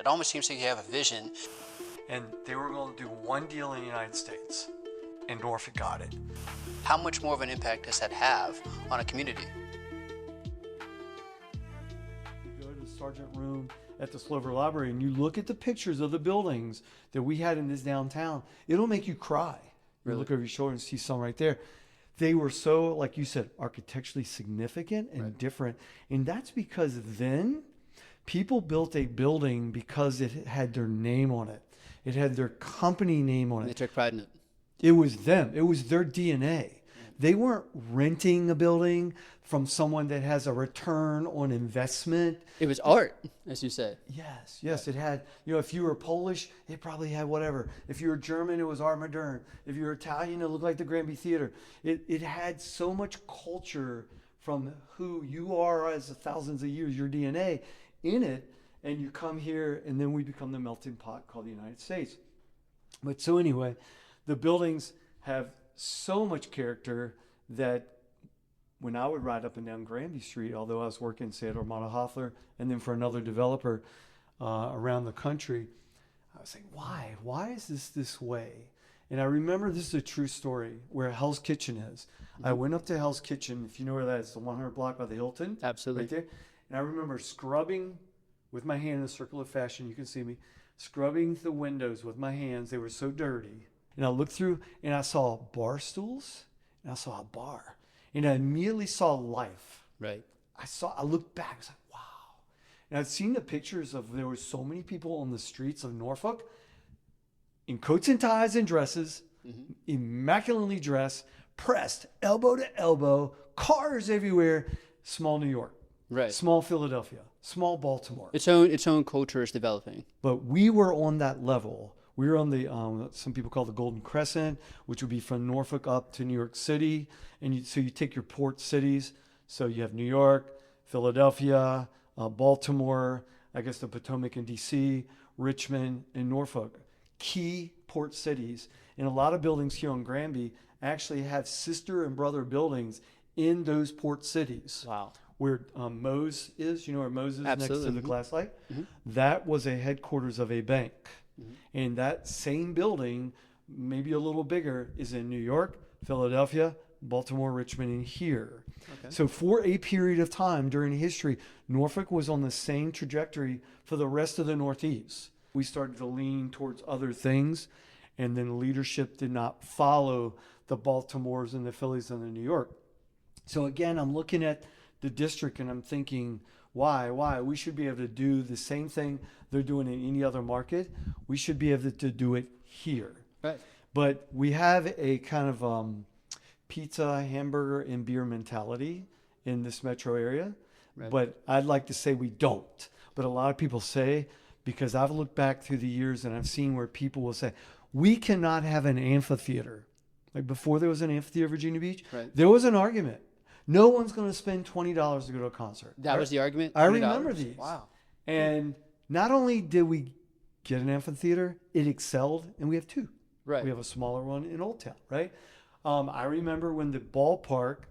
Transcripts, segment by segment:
It almost seems like you have a vision. And they were going to do one deal in the United States, and Norfolk got it. How much more of an impact does that have on a community? You go to the sergeant room at the Slover Library and you look at the pictures of the buildings that we had in this downtown, it'll make you cry. You look over your shoulder and see some right there. They were so, like you said, architecturally significant and different. And that's because then people built a building because it had their name on it. It had their company name on it. They took pride in it. It was them. It was their DNA. They weren't renting a building from someone that has a return on investment. It was art, as you said. Yes. It had, if you were Polish, it probably had whatever. If you were German, it was Art Moderne. If you were Italian, it looked like the Granby Theater. It had so much culture from who you are as thousands of years, your DNA in it. And you come here, and then we become the melting pot called the United States. But so anyway, the buildings have so much character that when I would ride up and down Granby Street, although I was working, say, at Armada Hoffler, and then for another developer around the country, I was saying, why? Why is this way? And I remember, this is a true story, where Hell's Kitchen is. Mm-hmm. I went up to Hell's Kitchen, if you know where that is, the 100 block by the Hilton. Absolutely. Right there. And I remember scrubbing with my hand in a circular fashion. You can see me scrubbing the windows with my hands. They were so dirty. And I looked through and I saw bar stools and I saw a bar. And I immediately saw life. Right. I looked back. I was like, wow. And I'd seen the pictures of, there were so many people on the streets of Norfolk in coats and ties and dresses, immaculately dressed, pressed elbow to elbow, cars everywhere. Small New York. Right. Small Philadelphia. Small Baltimore. Its own culture is developing. But we were on that level. We were on the, some people call the Golden Crescent, which would be from Norfolk up to New York City. And so you take your port cities. So you have New York, Philadelphia, Baltimore, I guess the Potomac and DC, Richmond, and Norfolk. Key port cities. And a lot of buildings here on Granby actually have sister and brother buildings in those port cities. Wow. Where Moe's is, where Moe's is next to the Glass Light? Mm-hmm. That was a headquarters of a bank. Mm-hmm. And that same building, maybe a little bigger, is in New York, Philadelphia, Baltimore, Richmond, and here. Okay. So for a period of time during history, Norfolk was on the same trajectory for the rest of the Northeast. We started to lean towards other things, and then leadership did not follow the Baltimores and the Phillies and the New York. So again, I'm looking at the district and I'm thinking, why? We should be able to do the same thing they're doing in any other market. We should be able to do it here. Right. But we have a kind of pizza, hamburger, and beer mentality in this metro area. Right. But I'd like to say we don't. But a lot of people say, because I've looked back through the years and I've seen where people will say, we cannot have an amphitheater. Like before there was an amphitheater at Virginia Beach, there was an argument. No one's going to spend $20 to go to a concert. That was the argument? I remember these. Wow. And not only did we get an amphitheater, it excelled, and we have two. Right. We have a smaller one in Old Town, right? I remember when the ballpark,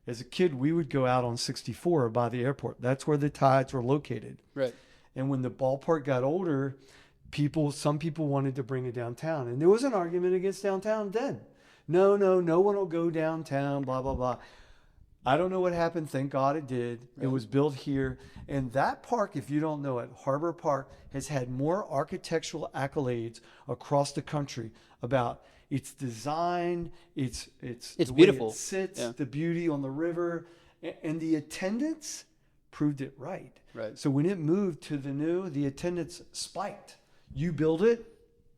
as a kid, we would go out on 64 by the airport. That's where the Tides were located. Right. And when the ballpark got older, some people wanted to bring it downtown. And there was an argument against downtown then. No one will go downtown, blah, blah, blah. I don't know what happened. Thank God it did. Right. It was built here. And that park, if you don't know it, Harbor Park, has had more architectural accolades across the country about its design, its beautiful. Way it sits, the beauty on the river, and the attendance proved it right. Right. So when it moved to the new, the attendance spiked. You build it,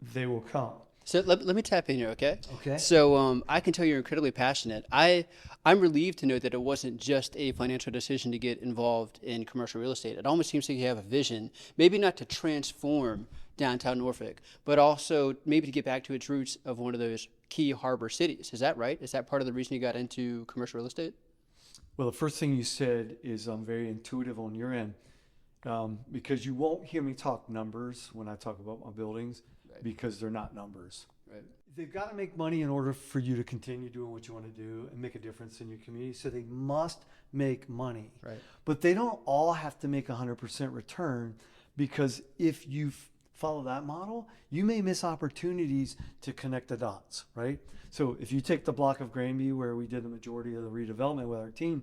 they will come. So let me tap in here, okay? Okay. So I can tell you're incredibly passionate. I'm relieved to know that it wasn't just a financial decision to get involved in commercial real estate. It almost seems like you have a vision, maybe not to transform downtown Norfolk, but also maybe to get back to its roots of one of those key harbor cities. Is that right? Is that part of the reason you got into commercial real estate? Well, the first thing you said is very intuitive on your end, because you won't hear me talk numbers when I talk about my buildings. Right. Because they're not numbers. Right. They've got to make money in order for you to continue doing what you want to do and make a difference in your community. So they must make money. Right. But they don't all have to make 100% return, because if you follow that model, you may miss opportunities to connect the dots, right? So if you take the block of Granby where we did the majority of the redevelopment with our team,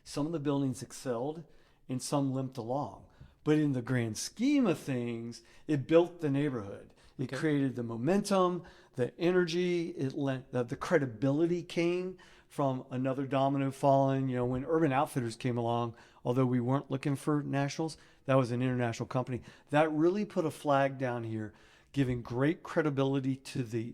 some of the buildings excelled and some limped along. But in the grand scheme of things, it built the neighborhood. It created the momentum, the energy, the credibility came from another domino falling. You know, when Urban Outfitters came along, although we weren't looking for nationals, that was an international company. That really put a flag down here, giving great credibility to the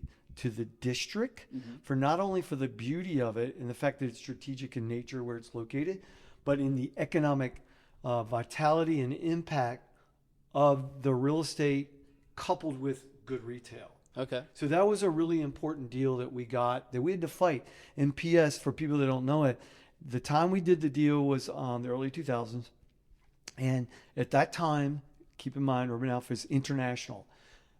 district for not only for the beauty of it and the fact that it's strategic in nature where it's located, but in the economic vitality and impact of the real estate coupled with good retail. Okay. So that was a really important deal that we got, that we had to fight. And PS, for people that don't know it, the time we did the deal was the early 2000s. And at that time, keep in mind, Urban Outfitters International,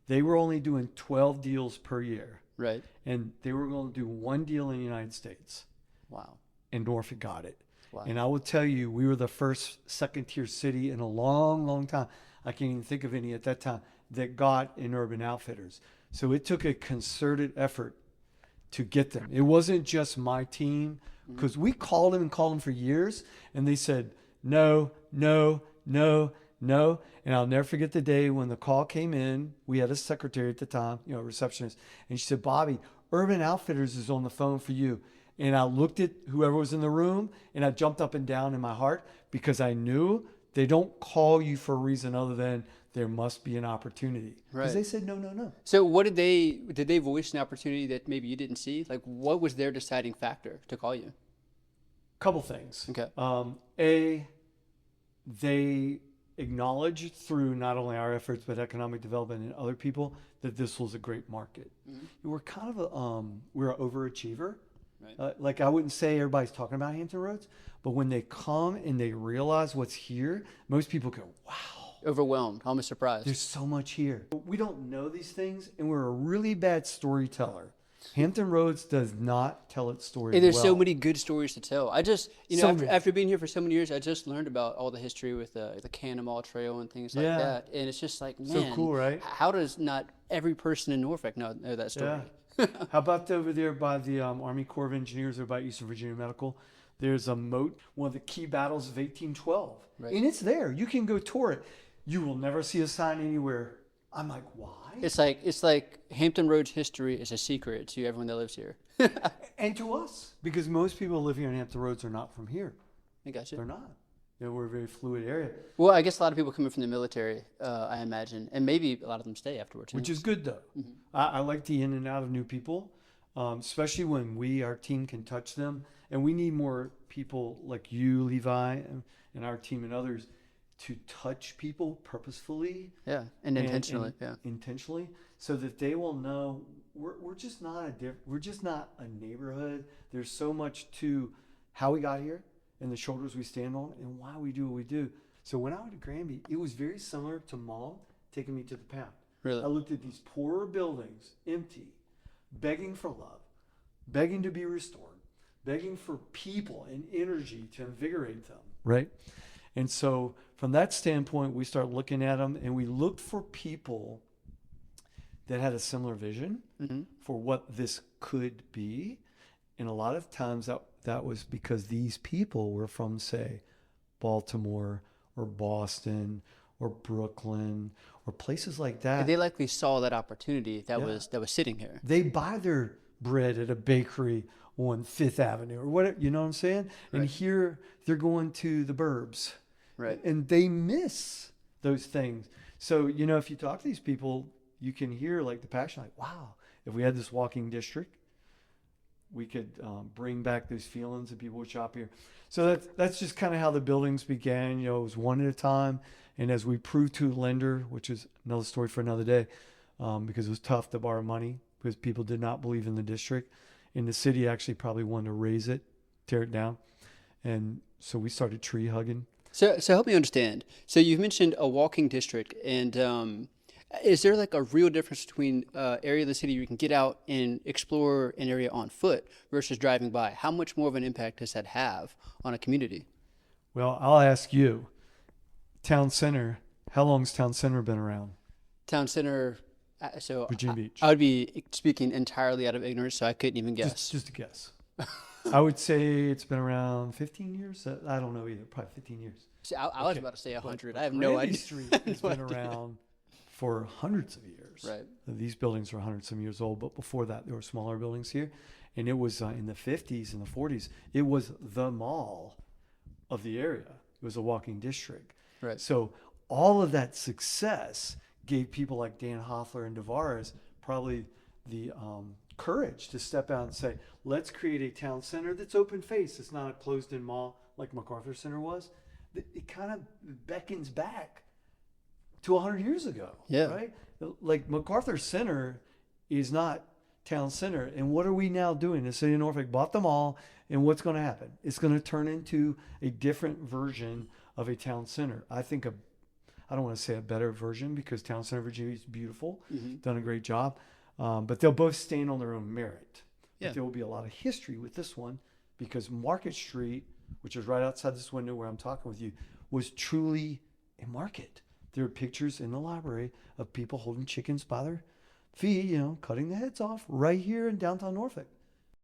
they were only doing 12 deals per year. Right. And they were going to do one deal in the United States. Wow. And Norfolk got it. Wow. And I will tell you, we were the first second-tier city in a long, long time. I can't even think of any at that time that got an Urban Outfitters. So it took a concerted effort to get them. It wasn't just my team, because we called them for years, and they said, no, no, no, no. And I'll never forget the day when the call came in. We had a secretary at the time, you know, a receptionist, and she said, Bobby, Urban Outfitters is on the phone for you. And I looked at whoever was in the room, and I jumped up and down in my heart, because I knew they don't call you for a reason other than there must be an opportunity. Because they said, no, no, no. So what did they voice an opportunity that maybe you didn't see? Like, what was their deciding factor to call you? Couple things. Okay. They acknowledged through not only our efforts, but economic development and other people, that this was a great market. We're kind of we're an overachiever. Right. Like, I wouldn't say everybody's talking about Hampton Roads, but when they come and they realize what's here, most people go, wow. Overwhelmed, almost surprised. There's so much here. We don't know these things, and we're a really bad storyteller. Hampton Roads does not tell its story. And there's so many good stories to tell. I just, So after being here for so many years, I just learned about all the history with the Cannonball Trail and things like that. And it's just like, man, so cool, right? How does not every person in Norfolk know that story? Yeah. How about over there by the Army Corps of Engineers, or by Eastern Virginia Medical? There's a moat, one of the key battles of 1812. Right. And it's there. You can go tour it. You will never see a sign anywhere. I'm like, why? It's like Hampton Roads history is a secret to everyone that lives here. And to us, because most people who live here in Hampton Roads are not from here. I got you. They're not. You know, we're a very fluid area. Well, I guess a lot of people coming from the military, I imagine, and maybe a lot of them stay afterwards. Which is good, though. I like the in and out of new people, especially when our team can touch them. And we need more people like you, Levi, and our team and others to touch people purposefully. Yeah, and intentionally. Intentionally, so that they will know we're just not a neighborhood. There's so much to how we got here and the shoulders we stand on and why we do what we do. So when I went to Granby, it was very similar to Mom taking me to the pound. Really? I looked at these poorer buildings, empty, begging for love, begging to be restored, begging for people and energy to invigorate them. Right? And so from that standpoint, we start looking at them, and we looked for people that had a similar vision for what this could be. And a lot of times that was because these people were from, say, Baltimore or Boston or Brooklyn or places like that. And they likely saw that opportunity that was sitting here. They buy their bread at a bakery on Fifth Avenue or whatever, you know what I'm saying? Right. And here they're going to the burbs. Right. And they miss those things. So, you know, if you talk to these people, you can hear like the passion, like, wow, if we had this walking district, we could bring back those feelings and people would shop here. So that's just kind of how the buildings began. You know, it was one at a time. And as we proved to a lender, which is another story for another day, because it was tough to borrow money because people did not believe in the district. And the city actually probably wanted to raise it, tear it down. And so we started tree hugging. So help me understand. So you've mentioned a walking district, and is there like a real difference between area of the city you can get out and explore an area on foot versus driving by? How much more of an impact does that have on a community? Well, I'll ask you, town center, How long's Town Center been around? Town Center. So Virginia Beach. I would be speaking entirely out of ignorance, so I couldn't even guess. Just a guess. I would say it's been around 15 years. I don't know either. Probably 15 years. See, I was about to say 100. I have no Granby idea. Street has been around for hundreds of years. Right. These buildings are hundreds of years old, but before that, there were smaller buildings here. And it was in the 50s and the 40s. It was the mall of the area. It was a walking district. Right. So all of that success gave people like Dan Hoffler and DeVaris probably the courage to step out and say, let's create a town center that's open face. It's not a closed-in mall like MacArthur Center was. It kind of beckons back to 100 years ago. Yeah. Right? Like MacArthur Center is not town center. And what are we now doing? The city of Norfolk bought them all. And what's going to happen? It's going to turn into a different version of a town center. I think I don't want to say a better version because Town Center Virginia is beautiful, done a great job. But they'll both stand on their own merit. Yeah. But there will be a lot of history with this one because Market Street, which is right outside this window where I'm talking with you, was truly a market. There are pictures in the library of people holding chickens by their feet, cutting the heads off right here in downtown Norfolk.